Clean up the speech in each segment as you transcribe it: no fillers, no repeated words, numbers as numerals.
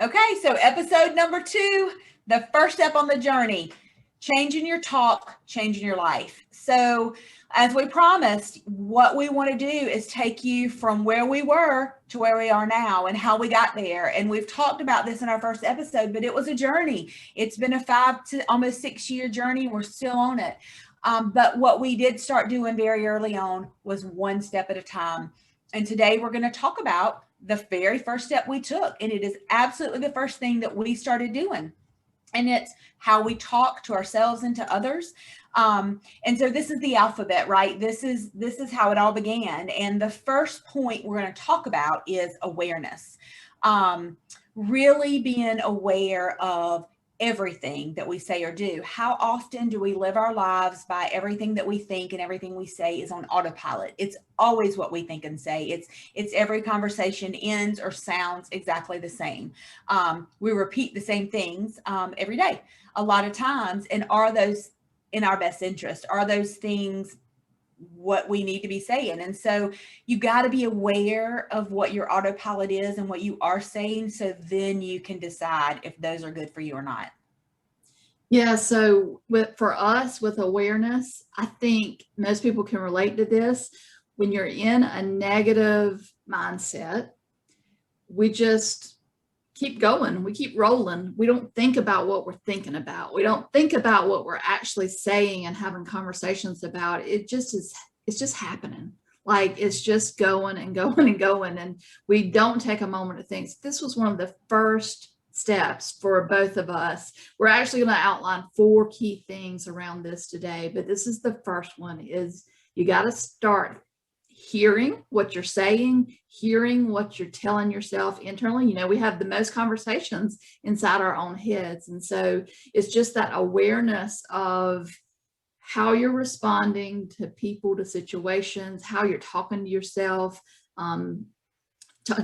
Okay, so episode number 2, the first step on the journey, changing your talk, changing your life. So, as we promised, what we want to do is take you from where we were to where we are now and how we got there. And we've talked about this in our first episode, but it was a journey. It's been a 5 to almost 6 year journey. We're still on it. But what we did start doing very early on was one step at a time. And today we're going to talk about the very first step we took. And it is absolutely the first thing that we started doing. And it's how we talk to ourselves and to others. And so this is the alphabet, right? This is how it all began. And the first point we're going to talk about is awareness. Really being aware of everything that we say or do. How often do we live our lives by everything that we think and everything we say is on autopilot? It's always what we think and say. It's every conversation ends or sounds exactly the same. We repeat the same things every day a lot of times. And are those in our best interest? Are those things what we need to be saying? And so you got to be aware of what your autopilot is and what you are saying, so then you can decide if those are good for you or not. Yeah, so for us with awareness, I think most people can relate to this. When you're in a negative mindset, we just keep going. We keep rolling. We don't think about what we're thinking about. We don't think about what we're actually saying and having conversations about. It's just happening. Like it's just going and going and going. And we don't take a moment to think. This was one of the first steps for both of us. We're actually going to outline 4 key things around this today, but this is the first one. Is you got to start hearing what you're saying, hearing what you're telling yourself internally. We have the most conversations inside our own heads. And so it's just that awareness of how you're responding to people, to situations, how you're talking to yourself.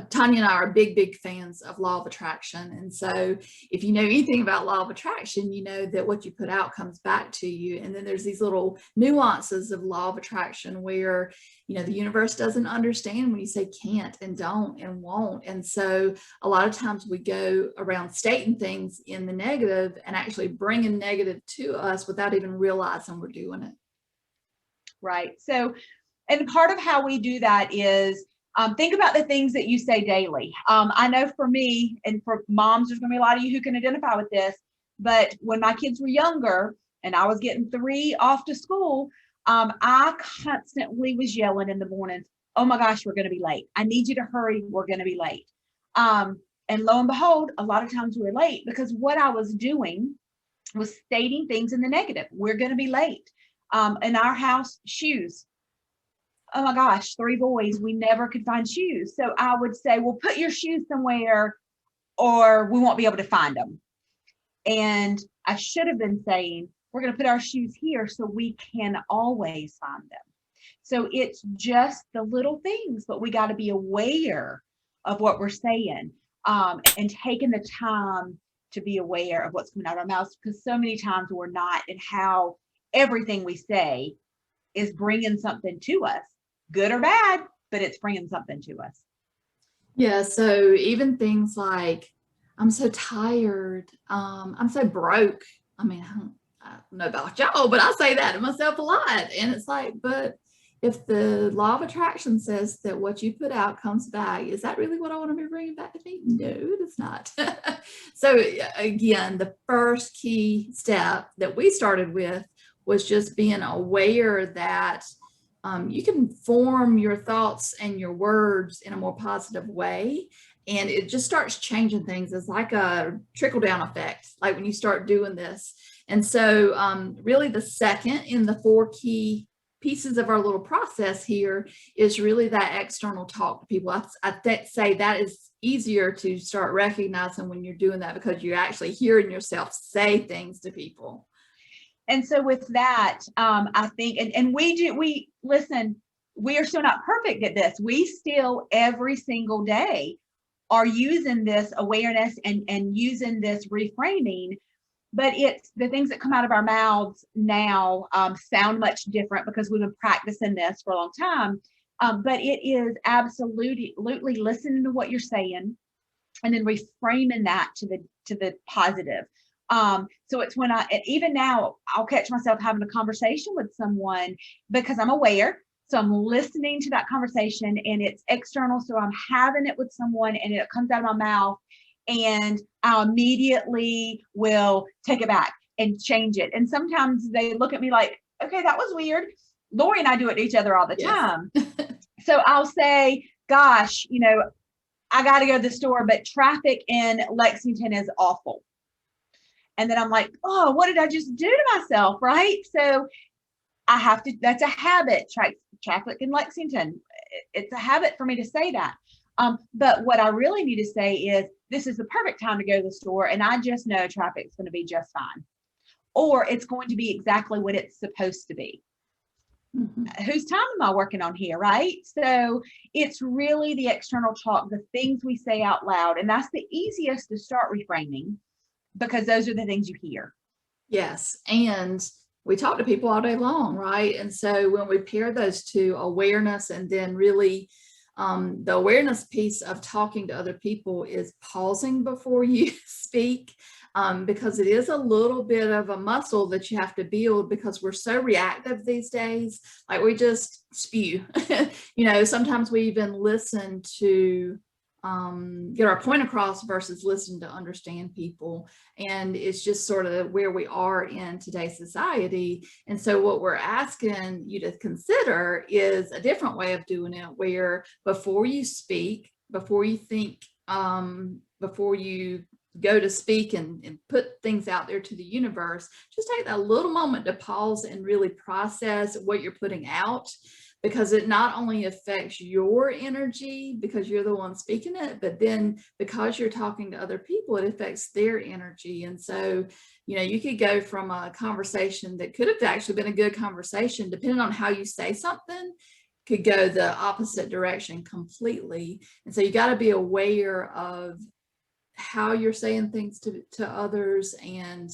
Tanya and I are big fans of law of attraction. And so if you know anything about law of attraction, you know that what you put out comes back to you. And then there's these little nuances of law of attraction where, the universe doesn't understand when you say can't and don't and won't. And so a lot of times we go around stating things in the negative and actually bringing negative to us without even realizing we're doing it. Right. So, and part of how we do that is think about the things that you say daily. I know for me and for moms, there's going to be a lot of you who can identify with this. But when my kids were younger and I was getting 3 off to school, I constantly was yelling in the mornings, "Oh my gosh, we're going to be late. I need you to hurry. We're going to be late." And lo and behold, a lot of times we were late because what I was doing was stating things in the negative. We're going to be late. In our house, shoes. Oh my gosh, 3 boys, we never could find shoes. So I would say, well, put your shoes somewhere or we won't be able to find them. And I should have been saying, we're going to put our shoes here so we can always find them. So it's just the little things, but we got to be aware of what we're saying and taking the time to be aware of what's coming out of our mouths, because so many times we're not, and how everything we say is bringing something to us, good or bad, but it's bringing something to us. Yeah. So even things like, I'm so tired. I'm so broke. I mean, I don't know about y'all, but I say that to myself a lot. And it's like, but if the law of attraction says that what you put out comes back, is that really what I want to be bringing back to me? No, it is not. So again, the first key step that we started with was just being aware that you can form your thoughts and your words in a more positive way. And it just starts changing things. It's like a trickle down effect, like when you start doing this. And so really the second in the 4 key pieces of our little process here is really that external talk to people. I say that is easier to start recognizing when you're doing that, because you're actually hearing yourself say things to people. And so with that, I think, and we listen, we are still not perfect at this. We still every single day are using this awareness and using this reframing, but it's the things that come out of our mouths now sound much different because we've been practicing this for a long time. But it is absolutely listening to what you're saying, and then reframing that to the positive. So it's when even now, I'll catch myself having a conversation with someone because I'm aware. So I'm listening to that conversation and it's external. So I'm having it with someone and it comes out of my mouth and I immediately will take it back and change it. And sometimes they look at me like, okay, that was weird. Lori and I do it to each other all the time. So I'll say, gosh, I got to go to the store, but traffic in Lexington is awful. And then I'm like, oh, what did I just do to myself? Right. So I have to, that's a habit. Traffic in Lexington. It's a habit for me to say that. But what I really need to say is this is the perfect time to go to the store. And I just know traffic's going to be just fine. Or it's going to be exactly what it's supposed to be. Whose time am I working on here, right? So it's really the external talk, the things we say out loud. And that's the easiest to start reframing because those are the things you hear. Yes. And we talk to people all day long, right? And so when we pair those two, awareness and then really the awareness piece of talking to other people is pausing before you speak, because it is a little bit of a muscle that you have to build because we're so reactive these days. Like we just spew, sometimes we even listen to get our point across versus listen to understand people. And it's just sort of where we are in today's society. And so what we're asking you to consider is a different way of doing it, where before you speak, before you think, before you go to speak and put things out there to the universe, just take that little moment to pause and really process what you're putting out. Because it not only affects your energy because you're the one speaking it, but then because you're talking to other people, it affects their energy. And so, you could go from a conversation that could have actually been a good conversation, depending on how you say something, could go the opposite direction completely. And so you got to be aware of how you're saying things to others. And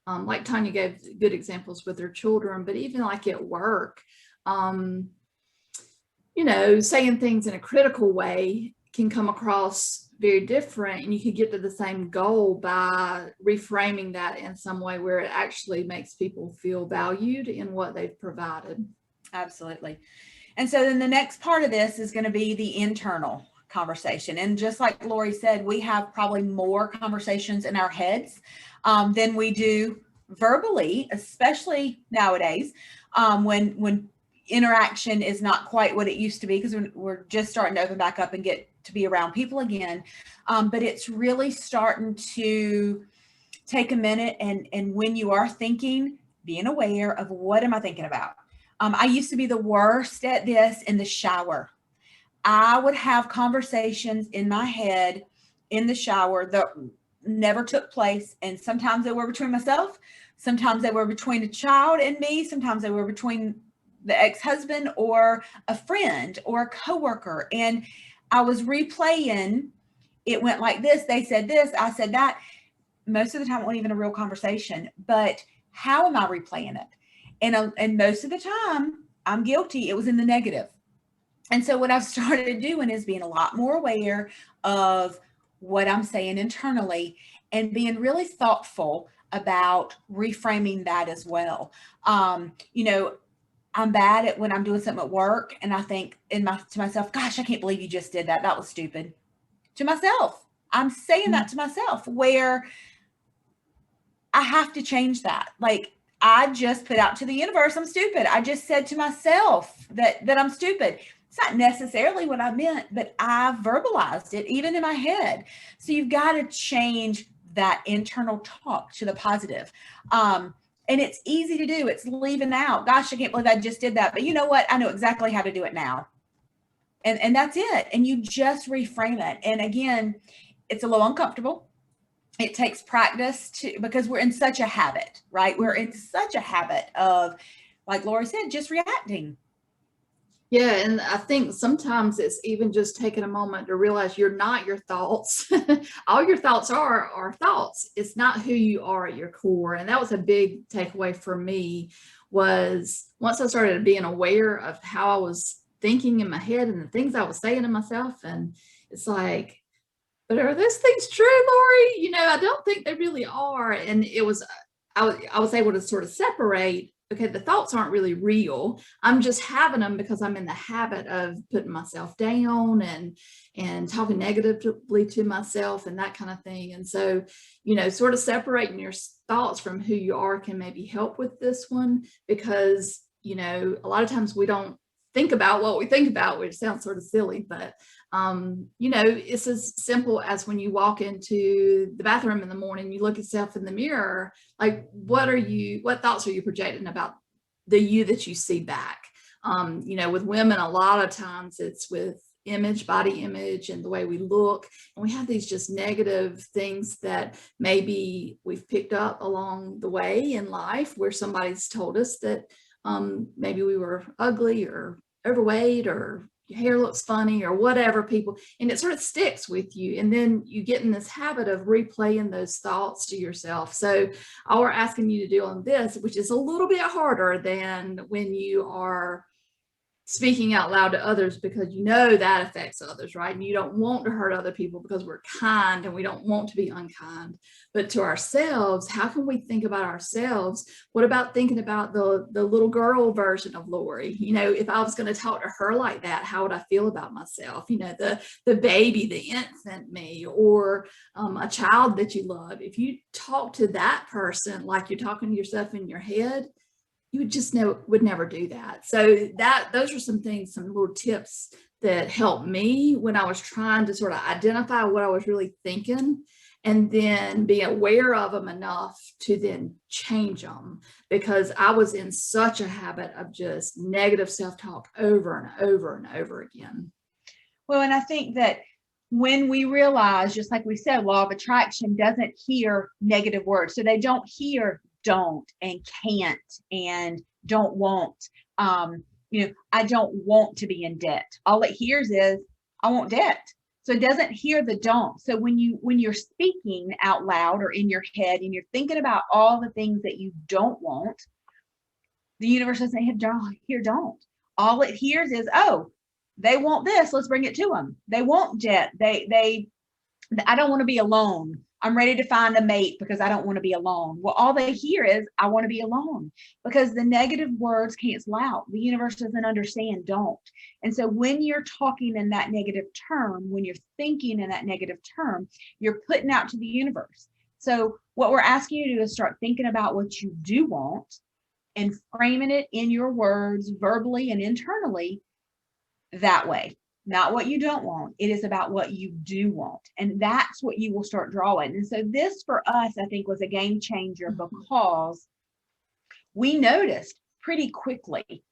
like Tanya gave good examples with her children, but even like at work, saying things in a critical way can come across very different, and you can get to the same goal by reframing that in some way where it actually makes people feel valued in what they've provided. Absolutely. And so then the next part of this is going to be the internal conversation. And just like Lori said, we have probably more conversations in our heads than we do verbally, especially nowadays, when interaction is not quite what it used to be, because we're just starting to open back up and get to be around people again. But it's really starting to take a minute, and when you are thinking, being aware of what am I thinking about. I used to be the worst at this in the shower. I would have conversations in my head in the shower that never took place. And sometimes they were between myself. Sometimes they were between a child and me. Sometimes they were between the ex-husband or a friend or a coworker. And I was replaying. It went like this. They said this, I said that. Most of the time, it wasn't even a real conversation, but how am I replaying it? And most of the time, I'm guilty. It was in the negative. And so what I've started doing is being a lot more aware of what I'm saying internally and being really thoughtful about reframing that as well. I'm bad at when I'm doing something at work and I think to myself, gosh, I can't believe you just did that. That was stupid. To myself. I'm saying that to myself, where I have to change that. Like, I just put out to the universe, I'm stupid. I just said to myself that I'm stupid. It's not necessarily what I meant, but I verbalized it even in my head. So you've got to change that internal talk to the positive. And it's easy to do. It's leaving out, gosh, I can't believe I just did that. But you know what? I know exactly how to do it now. And that's it. And you just reframe it. And again, it's a little uncomfortable. It takes practice because we're in such a habit, right? We're in such a habit of, like Lori said, just reacting. Yeah, and I think sometimes it's even just taking a moment to realize you're not your thoughts. All your thoughts are thoughts. It's not who you are at your core. And that was a big takeaway for me, was once I started being aware of how I was thinking in my head and the things I was saying to myself. And it's like, but are those things true, Lori? I don't think they really are. And I was able to sort of separate, okay, the thoughts aren't really real. I'm just having them because I'm in the habit of putting myself down and talking negatively to myself and that kind of thing. And so, sort of separating your thoughts from who you are can maybe help with this one, because, a lot of times we don't think about what we think about, which sounds sort of silly, but it's as simple as when you walk into the bathroom in the morning, you look yourself in the mirror, like what thoughts are you projecting about the you that you see back? With women, a lot of times it's with body image and the way we look, and we have these just negative things that maybe we've picked up along the way in life, where somebody's told us that maybe we were ugly or overweight, or your hair looks funny, or whatever, and it sort of sticks with you. And then you get in this habit of replaying those thoughts to yourself. So all we're asking you to do on this, which is a little bit harder than when you are speaking out loud to others, because that affects others, right? And you don't want to hurt other people because we're kind and we don't want to be unkind. But to ourselves, how can we think about ourselves? What about thinking about the little girl version of Lori? If I was going to talk to her like that, how would I feel about myself? The baby, the infant me, or a child that you love. If you talk to that person like you're talking to yourself in your head, you would never do that. So those are some little tips that helped me when I was trying to sort of identify what I was really thinking, and then be aware of them enough to then change them, because I was in such a habit of just negative self-talk over and over and over again. Well, and I think that when we realize, just like we said, law of attraction doesn't hear negative words. So they don't hear don't and can't and don't want. I don't want to be in debt. All it hears is I want debt. So it doesn't hear the don't. So when you're speaking out loud or in your head and you're thinking about all the things that you don't want, the universe doesn't hear don't. All it hears is, oh, they want this. Let's bring it to them. They want debt. I don't want to be alone. I'm ready to find a mate because I don't want to be alone. Well, all they hear is, I want to be alone, because the negative words cancel out. The universe doesn't understand don't. And so when you're talking in that negative term, when you're thinking in that negative term, you're putting out to the universe. So what we're asking you to do is start thinking about what you do want and framing it in your words, verbally and internally, that way. Not what you don't want. It is about what you do want. And that's what you will start drawing. And so this for us, I think, was a game changer, because we noticed pretty quickly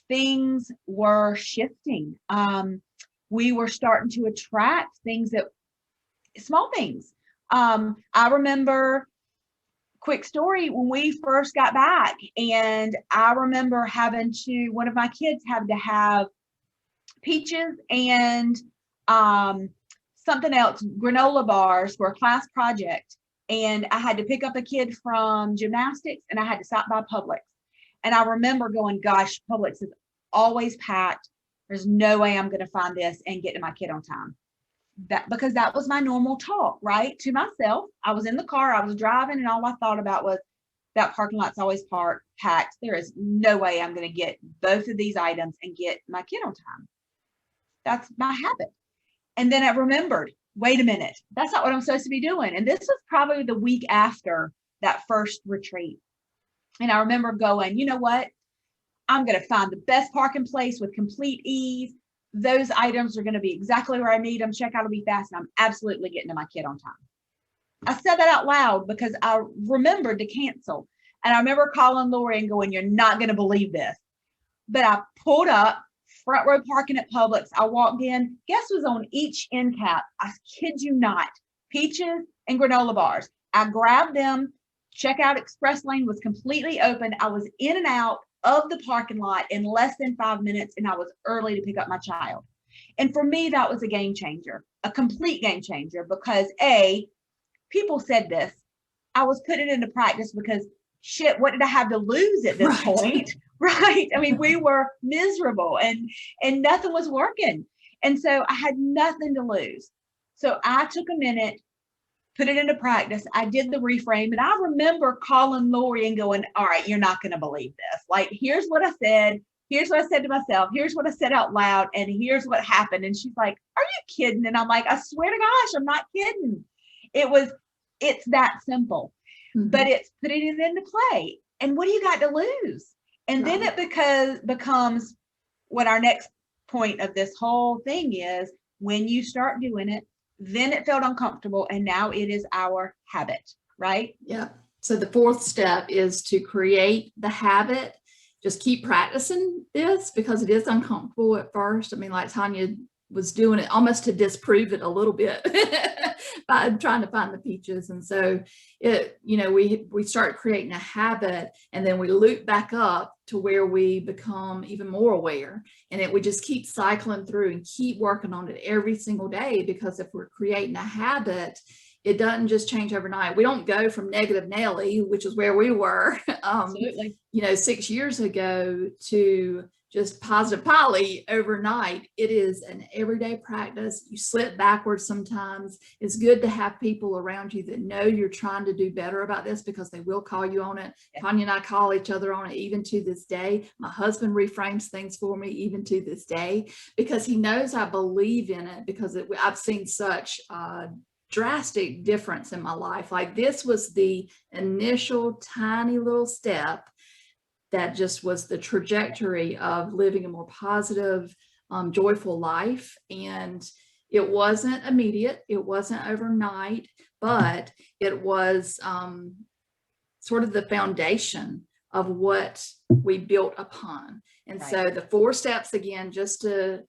things were shifting. We were starting to attract things small things. I remember, quick story, when we first got back, and I remember one of my kids had to have peaches and something else, granola bars, for a class project. And I had to pick up a kid from gymnastics, and I had to stop by Publix. And I remember going, gosh, Publix is always packed. There's no way I'm going to find this and get to my kid on time. Because that was my normal talk, right? To myself. I was in the car, I was driving, and all I thought about was, that parking lot's always packed. There is no way I'm going to get both of these items and get my kid on time. That's my habit. And then I remembered, wait a minute, that's not what I'm supposed to be doing. And this was probably the week after that first retreat. And I remember going, you know what? I'm going to find the best parking place with complete ease. Those items are going to be exactly where I need them. Checkout will be fast. And I'm absolutely getting to my kid on time. I said that out loud because I remembered to cancel. And I remember calling Lori and going, you're not going to believe this. But I pulled up, front row parking at Publix. I walked in. Guess was on each end cap? I kid you not. Peaches and granola bars. I grabbed them. Checkout express lane was completely open. I was in and out of the parking lot in less than 5 minutes, and I was early to pick up my child. And for me, that was a game changer, a complete game changer, because people said this. I was putting it into practice because shit, what did I have to lose at this point? Right. I mean, we were miserable and nothing was working. And so I had nothing to lose. So I took a minute, put it into practice. I did the reframe, and I remember calling Lori and going, all right, you're not going to believe this. Like, here's what I said. Here's what I said to myself. Here's what I said out loud. And here's what happened. And she's like, are you kidding? And I'm like, I swear to gosh, I'm not kidding. It's that simple, but it's putting it into play. And what do you got to lose? And then it becomes what our next point of this whole thing is. When you start doing it, then it felt uncomfortable, and now it is our habit, right? Yeah. So the fourth step is to create the habit. Just keep practicing this because it is uncomfortable at first. I mean, like Tanya was doing it almost to disprove it a little bit by trying to find the peaches. And so we start creating a habit, and then we loop back up to where we become even more aware. And we just keep cycling through and keep working on it every single day, because if we're creating a habit, it doesn't just change overnight. We don't go from negative Nelly, which is where we were, 6 years ago, to just positive Polly overnight. It is an everyday practice. You slip backwards sometimes. It's good to have people around you that know you're trying to do better about this, because they will call you on it. Yeah. Tanya and I call each other on it even to this day. My husband reframes things for me even to this day, because he knows I believe in it, because I've seen such drastic difference in my life. Like, this was the initial tiny little step that just was the trajectory of living a more positive, joyful life. And it wasn't immediate, it wasn't overnight, but it was sort of the foundation of what we built upon. And so the 4 steps, again, just to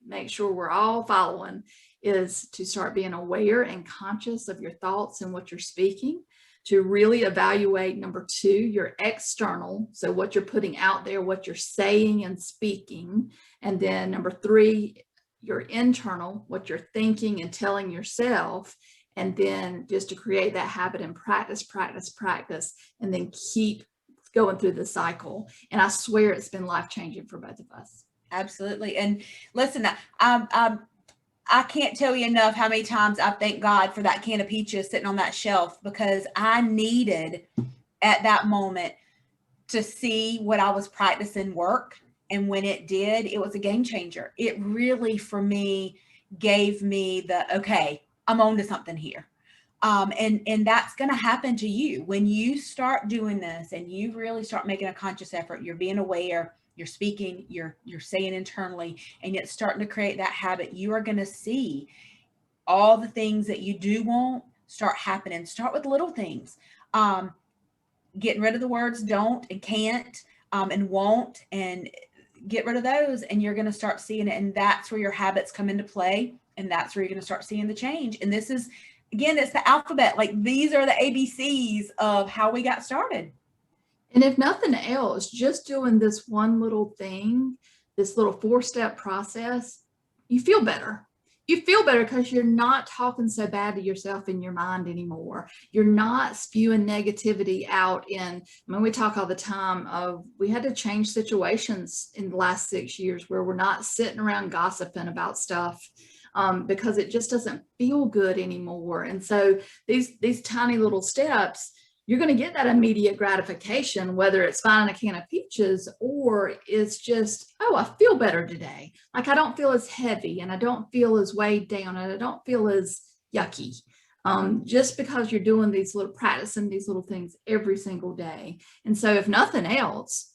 make sure we're all following, is to start being aware and conscious of your thoughts and what you're speaking, to really evaluate, number 2, your external, so what you're putting out there, what you're saying and speaking. And then number 3, your internal, what you're thinking and telling yourself. And then just to create that habit and practice, and then keep going through the cycle. And I swear it's been life-changing for both of us. Absolutely. And listen, I can't tell you enough how many times I thank God for that can of peaches sitting on that shelf, because I needed at that moment to see what I was practicing work. And when it did, it was a game changer. It really, for me, gave me okay, I'm on to something here. And that's going to happen to you when you start doing this and you really start making a conscious effort. You're being aware, you're speaking, you're saying internally, and it's starting to create that habit. You are going to see all the things that you do want start happening. Start with little things, getting rid of the words don't and can't, and won't, and get rid of those, and you're going to start seeing it. And that's where your habits come into play, and that's where you're going to start seeing the change. And this is, again, it's the alphabet. Like, these are the ABCs of how we got started. And if nothing else, just doing this one little thing, this little 4-step process, you feel better. You feel better because you're not talking so bad to yourself in your mind anymore. You're not spewing negativity out we talk all the time of, we had to change situations in the last 6 years where we're not sitting around gossiping about stuff. Because it just doesn't feel good anymore. And so these tiny little steps, you're going to get that immediate gratification, whether it's finding a can of peaches or it's just, oh, I feel better today. Like, I don't feel as heavy, and I don't feel as weighed down, and I don't feel as yucky. Just because you're doing practicing these little things every single day. And so if nothing else,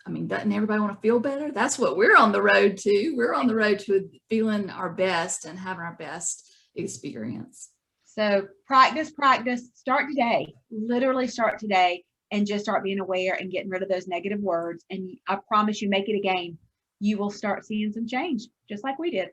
doesn't everybody want to feel better? That's what we're on the road to. We're on the road to feeling our best and having our best experience. So practice, start today, literally start today, and just start being aware and getting rid of those negative words. And I promise you, make it a game. You will start seeing some change, just like we did.